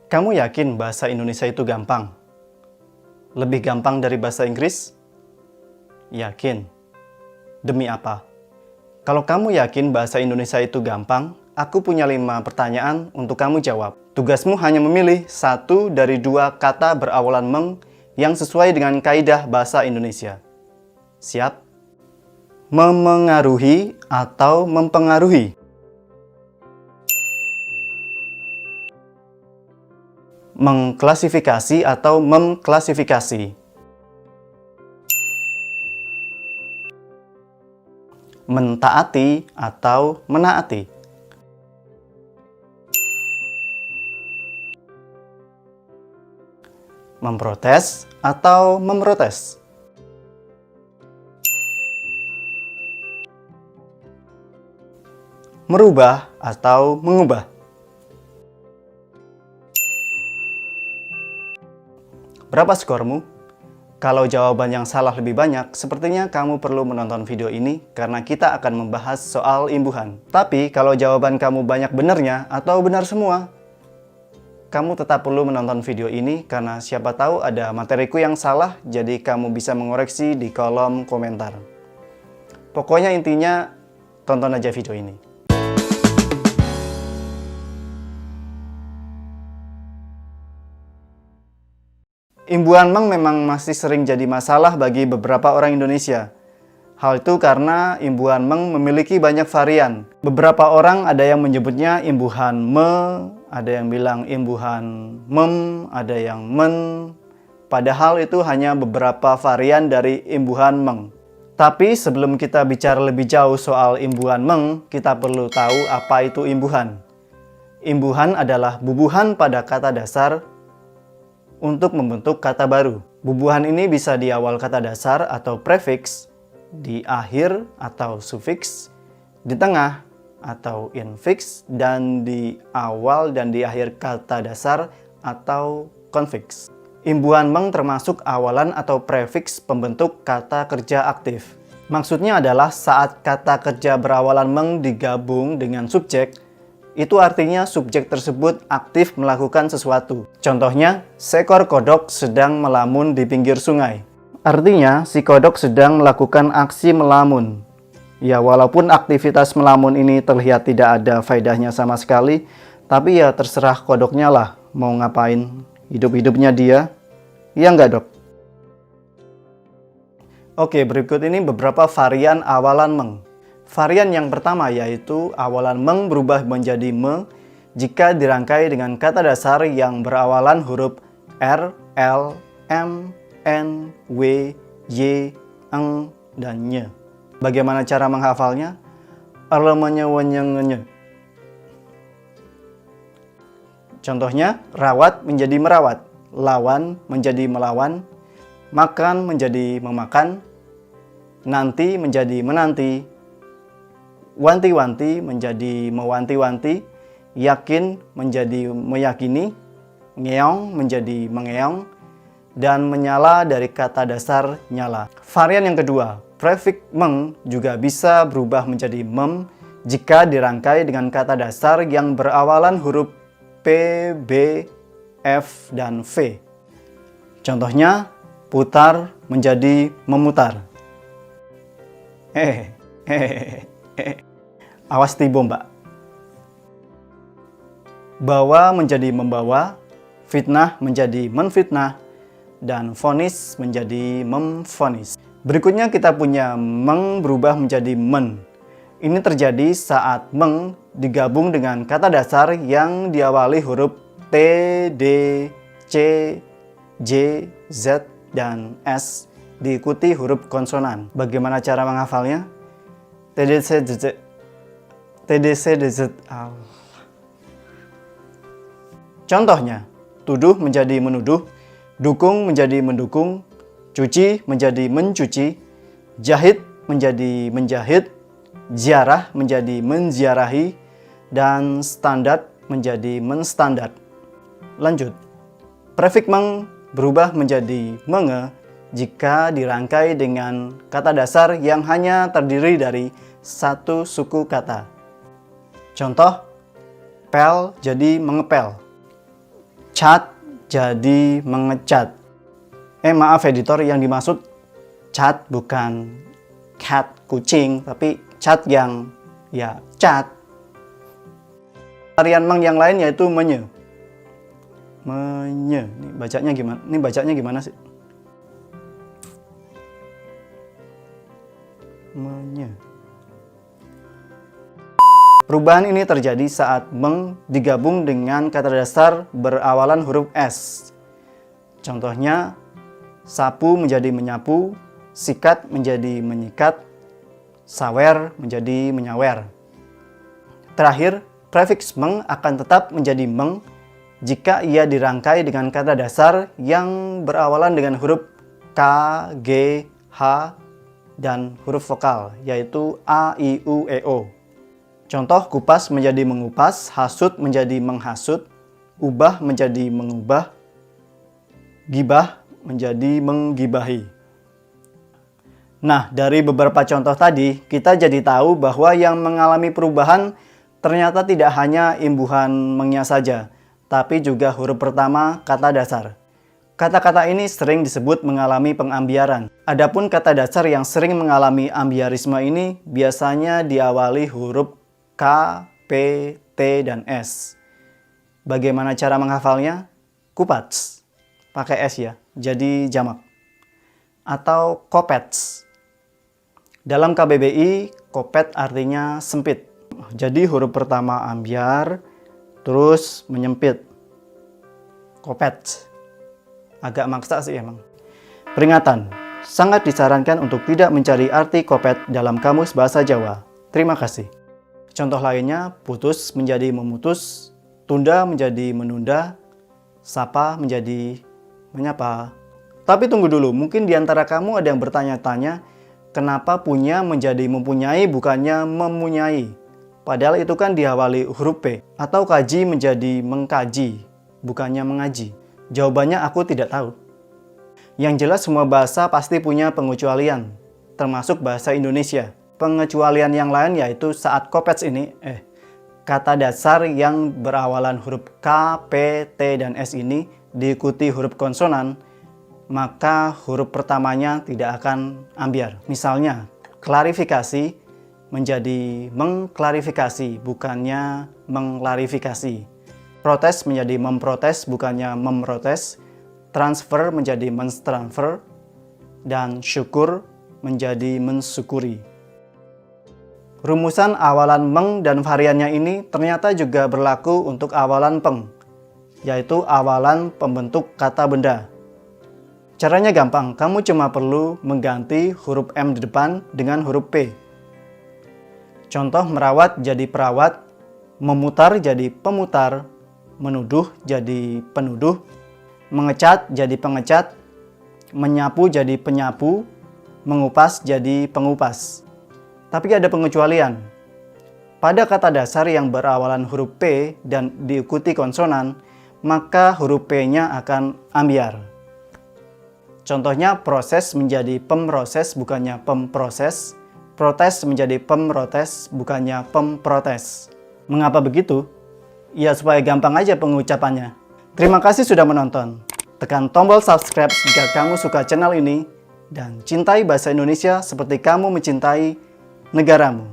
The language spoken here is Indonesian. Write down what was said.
Kamu yakin bahasa Indonesia itu gampang? Lebih gampang dari bahasa Inggris? Yakin. Demi apa? Kalau kamu yakin bahasa Indonesia itu gampang, aku punya 5 pertanyaan untuk kamu jawab. Tugasmu hanya memilih 1 dari 2 kata berawalan meng yang sesuai dengan kaidah bahasa Indonesia. Siap? Memengaruhi atau mempengaruhi? Mengklasifikasi atau memklasifikasi? Mentaati atau menaati? Memprotes atau memprotes? Merubah atau mengubah? Berapa skormu? Kalau jawaban yang salah lebih banyak, sepertinya kamu perlu menonton video ini karena kita akan membahas soal imbuhan. Tapi kalau jawaban kamu banyak benarnya atau benar semua, kamu tetap perlu menonton video ini karena siapa tahu ada materiku yang salah, jadi kamu bisa mengoreksi di kolom komentar. Pokoknya intinya, tonton aja video ini. Imbuhan meng memang masih sering jadi masalah bagi beberapa orang Indonesia. Hal itu karena imbuhan meng memiliki banyak varian. Beberapa orang ada yang menyebutnya imbuhan me, ada yang bilang imbuhan mem, ada yang men. Padahal itu hanya beberapa varian dari imbuhan meng. Tapi sebelum kita bicara lebih jauh soal imbuhan meng, kita perlu tahu apa itu imbuhan. Imbuhan adalah bubuhan pada kata dasar untuk membentuk kata baru. Bubuhan ini bisa di awal kata dasar atau prefix, di akhir atau sufiks, di tengah atau infix, dan di awal dan di akhir kata dasar atau konfiks. Imbuhan meng termasuk awalan atau prefix pembentuk kata kerja aktif. Maksudnya adalah saat kata kerja berawalan meng digabung dengan subjek, itu artinya subjek tersebut aktif melakukan sesuatu. Contohnya, seekor kodok sedang melamun di pinggir sungai. Artinya, si kodok sedang melakukan aksi melamun. Ya, walaupun aktivitas melamun ini terlihat tidak ada faedahnya sama sekali, tapi ya terserah kodoknya lah mau ngapain hidup-hidupnya dia. Ya nggak, Dok? Oke, berikut ini beberapa varian awalan meng. Varian yang pertama yaitu awalan meng berubah menjadi me jika dirangkai dengan kata dasar yang berawalan huruf R, L, M, N, W, Y, Eng, dan Nye. Bagaimana cara menghafalnya? Contohnya, rawat menjadi merawat, lawan menjadi melawan, makan menjadi memakan, nanti menjadi menanti, wanti-wanti menjadi mewanti-wanti, yakin menjadi meyakini, ngeong menjadi mengeong, dan menyala dari kata dasar nyala. Varian yang kedua, prefix meng juga bisa berubah menjadi mem jika dirangkai dengan kata dasar yang berawalan huruf P, B, F, dan V. Contohnya, putar menjadi memutar. Awas tibo, Mbak. Bawa menjadi membawa, fitnah menjadi menfitnah, dan vonis menjadi memvonis. Berikutnya kita punya meng berubah menjadi men. Ini terjadi saat meng digabung dengan kata dasar yang diawali huruf T, D, C, J, Z, dan S diikuti huruf konsonan. Bagaimana cara menghafalnya? TDC. Contohnya, tuduh menjadi menuduh, dukung menjadi mendukung, cuci menjadi mencuci, jahit menjadi menjahit, ziarah menjadi menziarahi, dan standar menjadi menstandar. Lanjut, prefix meng berubah menjadi menge jika dirangkai dengan kata dasar yang hanya terdiri dari satu suku kata. Contoh, pel jadi mengepel. cat jadi mengecat. Maaf editor, yang dimaksud cat bukan cat kucing, tapi cat yang ya cat. Varian meng yang lain yaitu menye. Menye. Ini bacanya gimana? Ini bacanya gimana sih? Menye. Perubahan ini terjadi saat meng digabung dengan kata dasar berawalan huruf S. Contohnya, sapu menjadi menyapu, sikat menjadi menyikat, sawer menjadi menyawer. Terakhir, prefiks meng akan tetap menjadi meng jika ia dirangkai dengan kata dasar yang berawalan dengan huruf K, G, H, dan huruf vokal, yaitu A, I, U, E, O. Contoh, kupas menjadi mengupas, hasut menjadi menghasut, ubah menjadi mengubah, gibah menjadi menggibahi. Nah, dari beberapa contoh tadi, kita jadi tahu bahwa yang mengalami perubahan ternyata tidak hanya imbuhan mengnya saja, tapi juga huruf pertama kata dasar. Kata-kata ini sering disebut mengalami pengambiaran. Adapun kata dasar yang sering mengalami ambiarisme ini biasanya diawali huruf K, P, T, dan S. Bagaimana cara menghafalnya? Kupats. Pakai S ya, jadi jamak. Atau kopets. Dalam KBBI, kopet artinya sempit. Jadi huruf pertama ambiar, terus menyempit. Kopet. Agak maksa sih emang. Peringatan, sangat disarankan untuk tidak mencari arti kopet dalam kamus bahasa Jawa. Terima kasih. Contoh lainnya, putus menjadi memutus, tunda menjadi menunda, sapa menjadi menyapa. Tapi tunggu dulu, mungkin di antara kamu ada yang bertanya-tanya, kenapa punya menjadi mempunyai bukannya memunyai? Padahal itu kan diawali huruf P. Atau kaji menjadi mengkaji, bukannya mengaji. Jawabannya aku tidak tahu. Yang jelas semua bahasa pasti punya pengecualian, termasuk bahasa Indonesia. Pengecualian yang lain yaitu saat kopets ini, kata dasar yang berawalan huruf K, P, T, dan S ini diikuti huruf konsonan, maka huruf pertamanya tidak akan ambiar. Misalnya, klarifikasi menjadi mengklarifikasi, bukannya mengklarifikasi. Protes menjadi memprotes, bukannya memprotes. Transfer menjadi menstransfer. Dan syukur menjadi mensyukuri. Rumusan awalan meng dan variannya ini ternyata juga berlaku untuk awalan peng, yaitu awalan pembentuk kata benda. Caranya gampang, kamu cuma perlu mengganti huruf M di depan dengan huruf P. Contoh, merawat jadi perawat, memutar jadi pemutar, menuduh jadi penuduh, mengecat jadi pengecat, menyapu jadi penyapu, mengupas jadi pengupas. Tapi ada pengecualian. Pada kata dasar yang berawalan huruf P dan diikuti konsonan, maka huruf P-nya akan ambiar. Contohnya, proses menjadi pemproses bukannya pemproses, protes menjadi pemrotes bukannya pemprotes. Mengapa begitu? Ya supaya gampang aja pengucapannya. Terima kasih sudah menonton. Tekan tombol subscribe jika kamu suka channel ini dan cintai bahasa Indonesia seperti kamu mencintai negaramu.